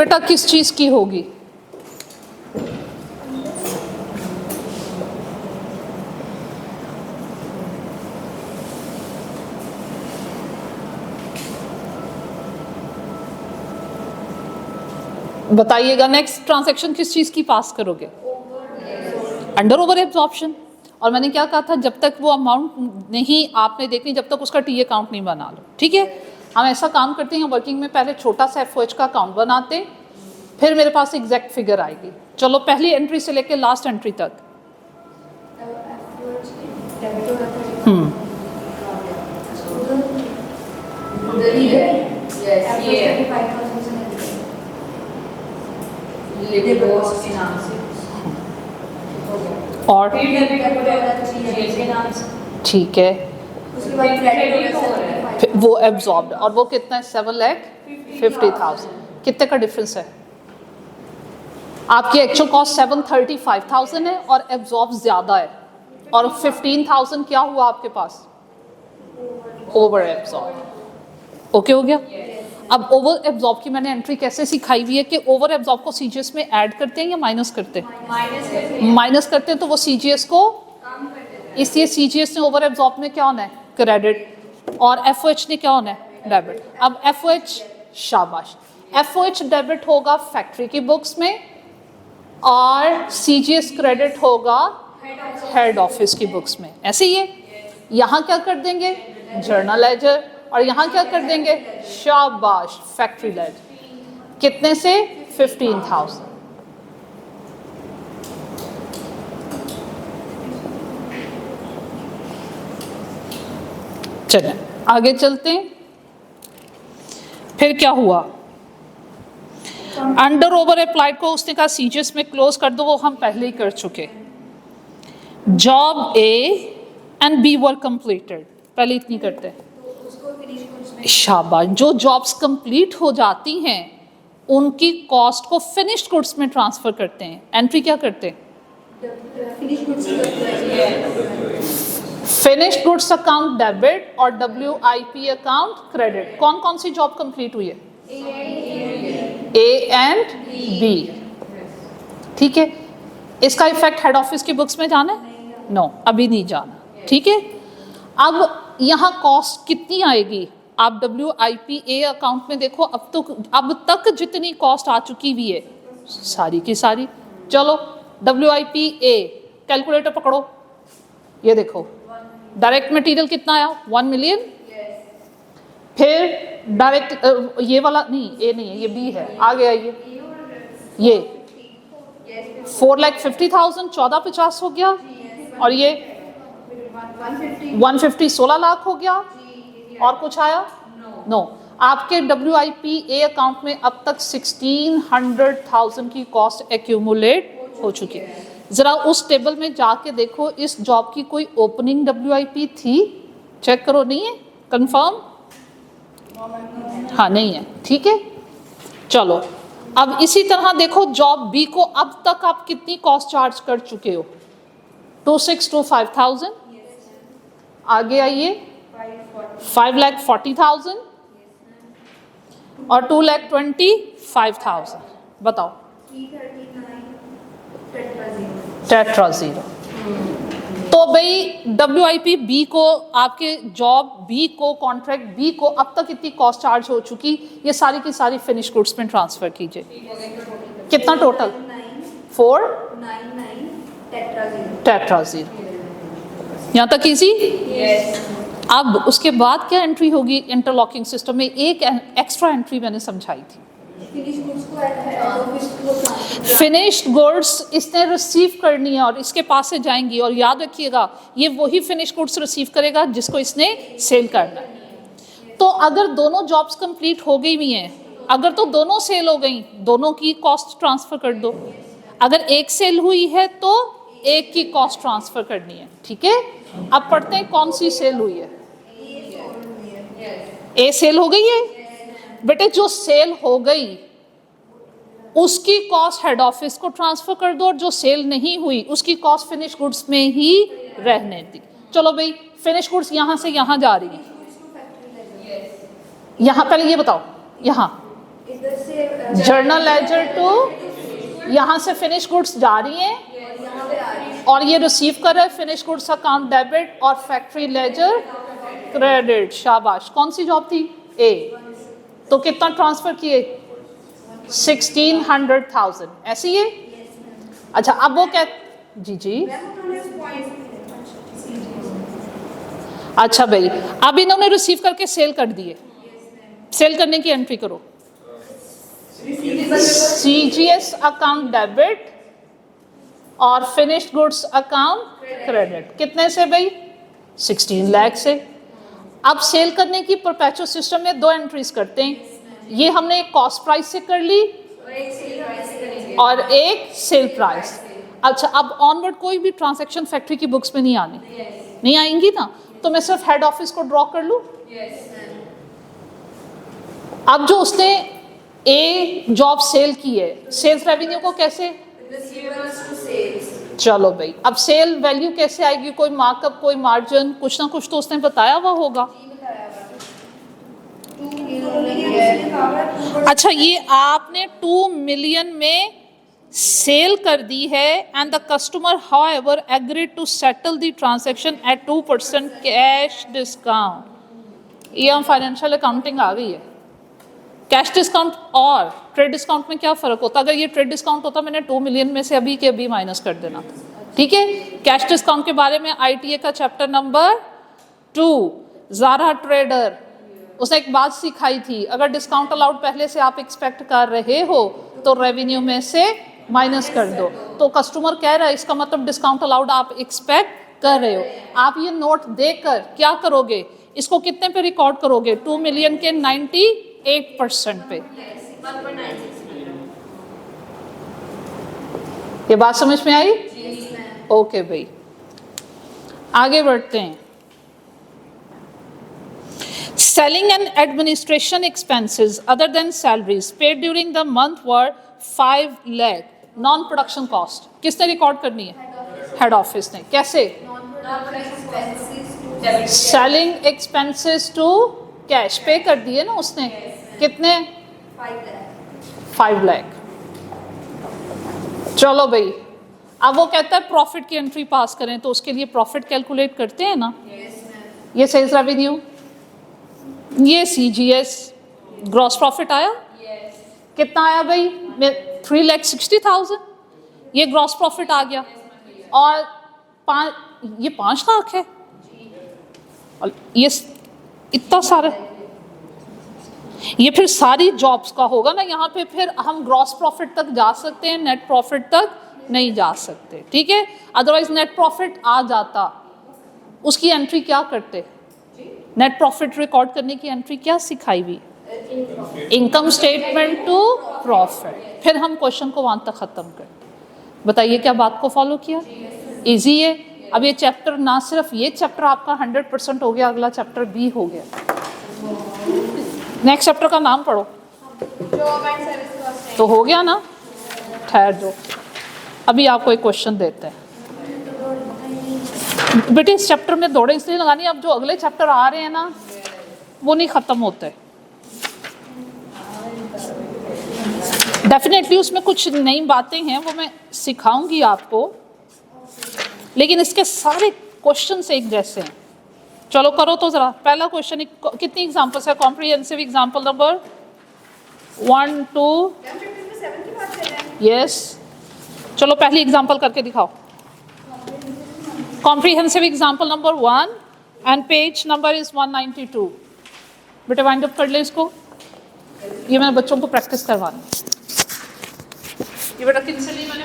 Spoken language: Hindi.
बेटा किस चीज की होगी? बताइएगा, नेक्स्ट ट्रांजैक्शन किस चीज की पास करोगे? Under over absorption. और मैंने क्या कहा था, जब तक वो अमाउंट नहीं आपने देखनी, जब तक उसका टी अकाउंट नहीं बना लो, ठीक है। हम ऐसा काम करते हैं वर्किंग में, पहले छोटा सा एफओएच का अकाउंट बनाते, फिर मेरे पास एग्जैक्ट फिगर आएगी। चलो पहली एंट्री से लेके लास्ट एंट्री तक। और ठीक है, वो एब्जॉर्ब्ड, और वो कितना है? 7,50,000। कितने का डिफरेंस है? आपकी एक्चुअल कॉस्ट 735,000 है और एब्जॉर्ब ज्यादा है, और 15,000 क्या हुआ आपके पास? Over absorb. ओके हो गया? अब ओवर एब्जॉर्ब की मैंने एंट्री कैसे सिखाई हुई है कि ओवर एब्जॉर्ब को सीजीएस में ऐड करते हैं या माइनस करते हैं? माइनस करते हैं, तो वो सीजीएस को, इसलिए सीजीएस ने ओवर एब्जॉर्ब में क्या होना है? क्रेडिट, और एफओएच ने क्या होना है? डेबिट। अब एफओएच, शाबाश, एफओएच डेबिट होगा फैक्ट्री की बुक्स में, और सीजीएस क्रेडिट होगा हेड ऑफिस की बुक्स में। ऐसे ही है। यहाँ क्या कर देंगे? जर्नल लेजर, और यहाँ क्या कर देंगे? शाबाश, फैक्ट्री लेजर। कितने से? 15,000। चलिए आगे चलते हैं। फिर क्या हुआ? अंडर ओवर अप्लाइड को उसने कहा सीजीएस में क्लोज कर दो, वो हम पहले ही कर चुके। Job A and B were completed, पहले इतनी करते हैं। शाबाश, जो जॉब्स कंप्लीट हो जाती हैं उनकी कॉस्ट को फिनिश्ड गुड्स में ट्रांसफर करते हैं। एंट्री क्या करते हैं? फिनिश्ड गुड्स अकाउंट डेबिट और WIP अकाउंट क्रेडिट। कौन कौन सी जॉब कंप्लीट हुई है? A and B. ठीक है, इसका इफेक्ट हेड ऑफिस की बुक्स में जाना है? नो, अभी नहीं जाना। ठीक है, अब यहाँ कॉस्ट कितनी आएगी? आप WIPA अकाउंट में देखो, अब तक जितनी कॉस्ट आ चुकी हुई है सारी की सारी। चलो WIPA कैलकुलेटर पकड़ो, ये देखो डायरेक्ट मटेरियल कितना आया? 1 मिलियन। फिर डायरेक्ट ये वाला नहीं, ए नहीं है, ये बी है, आ गया ये 4,50,000, 14,50 हो गया, और ये 150, 16 लाख हो गया। और कुछ आया? नो। आपके WIPA अकाउंट में अब तक 1,600,000 की कॉस्ट एक्यूमुलेट हो चुकी है। जरा उस टेबल में जाके देखो, इस जॉब की कोई ओपनिंग WIP थी? चेक करो, नहीं है? कंफर्म? हाँ, नहीं है। ठीक है, चलो अब इसी तरह देखो जॉब बी को अब तक आप कितनी कॉस्ट चार्ज कर चुके हो? 2,625,000। आगे आइए, 5,40,000 और 2,25,000। बताओ, टेट्रा जीरो। तो भाई WIP बी को, आपके जॉब बी को, कॉन्ट्रैक्ट बी को अब तक कितनी कॉस्ट चार्ज हो चुकी? ये सारी की सारी फिनिश गुड्स में ट्रांसफर कीजिए। कितना टोटल? 499 tetra zero. यहाँ तक इजी? अब उसके बाद क्या एंट्री होगी इंटरलॉकिंग सिस्टम में? एक एक्स्ट्रा एंट्री मैंने समझाई थी, फिनिश्ड गुड्स इसने रिसीव करनी है और इसके पास से जाएंगी। और याद रखिएगा, ये वही फिनिश्ड गुड्स रिसीव करेगा जिसको इसने सेल करना है। तो अगर दोनों जॉब्स कंप्लीट हो गई हुई हैं, अगर तो दोनों सेल हो गई, दोनों की कॉस्ट ट्रांसफर कर दो। अगर एक सेल हुई है तो एक की कॉस्ट ट्रांसफर करनी है। ठीक है, अब पढ़ते हैं कौन सी सेल हुई है। ए सेल हो गई है बेटे। जो सेल हो गई उसकी कॉस्ट हेड ऑफिस को ट्रांसफर कर दो, और जो सेल नहीं हुई उसकी कॉस्ट फिनिश गुड्स में ही रहने दी। चलो भाई, फिनिश गुड्स यहां से यहां जा रही है। यहां पहले ये बताओ, यहां जर्नल लेजर टू, यहाँ से फिनिश गुड्स जा रही हैं और ये रिसीव कर रहा है फिनिश गुड्स अकाउंट डेबिट और फैक्ट्री लेजर क्रेडिट। शाबाश, कौन सी जॉब थी? ए। तो कितना ट्रांसफर किए? 1600,000, ऐसे ही है? अच्छा, अब वो क्या? जी अच्छा भाई, अब इन्होंने रिसीव करके सेल कर दिए। सेल करने की एंट्री करो, CGS अकाउंट डेबिट और फिनिश्ड गुड्स अकाउंट क्रेडिट। कितने से भाई? 16 लाख से। अब सेल करने की परपेचुअल सिस्टम में 2 एंट्रीज करते हैं। ये हमने एक कॉस्ट प्राइस से कर ली और एक सेल प्राइस। अच्छा, अब ऑनवर्ड कोई भी ट्रांजैक्शन फैक्ट्री की बुक्स में नहीं आनी, नहीं आएंगी ना, तो मैं सिर्फ हेड ऑफिस को ड्रॉ कर लूं। अब जो उसने ए जॉब सेल की है, सेल्स रेवेन्यू को कैसे? चलो भाई, अब सेल वैल्यू कैसे आएगी? कोई मार्कअप, कोई मार्जिन, कुछ ना कुछ तो उसने बताया हुआ होगा। अच्छा, ये आपने 2 मिलियन में सेल कर दी है and the customer however agreed to settle the transaction at 2% cash discount. ये हम फाइनेंशियल अकाउंटिंग आ गई है। कैश डिस्काउंट और ट्रेड डिस्काउंट में क्या फ़र्क होता? अगर ये ट्रेड डिस्काउंट होता, मैंने 2 मिलियन में से अभी के अभी माइनस कर देना, ठीक है। कैश डिस्काउंट के बारे में ITA का चैप्टर नंबर 2 ज़ारा ट्रेडर, उसने एक बात सिखाई थी, अगर डिस्काउंट अलाउड पहले से आप एक्सपेक्ट कर रहे हो तो रेवेन्यू में से माइनस कर दो। तो कस्टमर कह रहा है, इसका मतलब डिस्काउंट अलाउड आप एक्सपेक्ट कर रहे हो। आप ये नोट देकर क्या करोगे? इसको कितने पे रिकॉर्ड करोगे? 2 मिलियन के 98% पे। ये बात समझ में आई? ओके भाई, आगे बढ़ते हैं। Selling and administration expenses other than salaries paid during the month were 5 lakh. Non production cost किसने रिकॉर्ड करनी है? हेड ऑफिस ने। कैसे? सेलिंग एक्सपेंसेस टू कैश पे कर दिए ना उसने। कितने? 5 लाख। चलो भाई, अब वो कहता है प्रॉफिट की एंट्री पास करें, तो उसके लिए प्रॉफिट कैलकुलेट करते हैं ना। ये सेल्स रेवेन्यू, ये CGS ग्रॉस प्रॉफिट आया। कितना आया भाई? 3,60,000। ये ग्रॉस प्रॉफिट आ गया। और ये 5 लाख है और ये इतना सारा, ये फिर सारी जॉब्स का होगा ना। यहाँ पे फिर हम ग्रॉस प्रॉफिट तक जा सकते हैं, नेट प्रॉफिट तक नहीं जा सकते, ठीक है। अदरवाइज नेट प्रॉफिट आ जाता, उसकी एंट्री क्या करते? नेट प्रॉफिट रिकॉर्ड करने की एंट्री क्या सिखाई हुई? Income statement to profit. फिर हम क्वेश्चन को वहां तक खत्म करते। बताइए क्या बात को फॉलो किया? इजी है। अब ये चैप्टर, ना सिर्फ ये चैप्टर आपका 100% हो गया, अगला चैप्टर भी हो गया। नेक्स्ट चैप्टर का नाम पढ़ो तो हो गया ना। ठहर दो, अभी आपको एक क्वेश्चन देते हैं। बेटे इस चैप्टर में दौड़े इसलिए लगानी, अब जो अगले चैप्टर आ रहे हैं ना वो नहीं खत्म होते। डेफिनेटली उसमें कुछ नई बातें हैं, वो मैं सिखाऊंगी आपको, लेकिन इसके सारे क्वेश्चन एक जैसे हैं। चलो करो तो जरा। पहला क्वेश्चन, कितनी एग्जांपल्स है? Comprehensive example number 1 2 yes. चलो पहली एग्जांपल करके दिखाओ। Comprehensive example number 1 and page number is 192। बेटे वाइंड अप कर ले इसको। ये मैंने बच्चों को प्रैक्टिस करवानी। ये बेटा किनसे ली मैंने?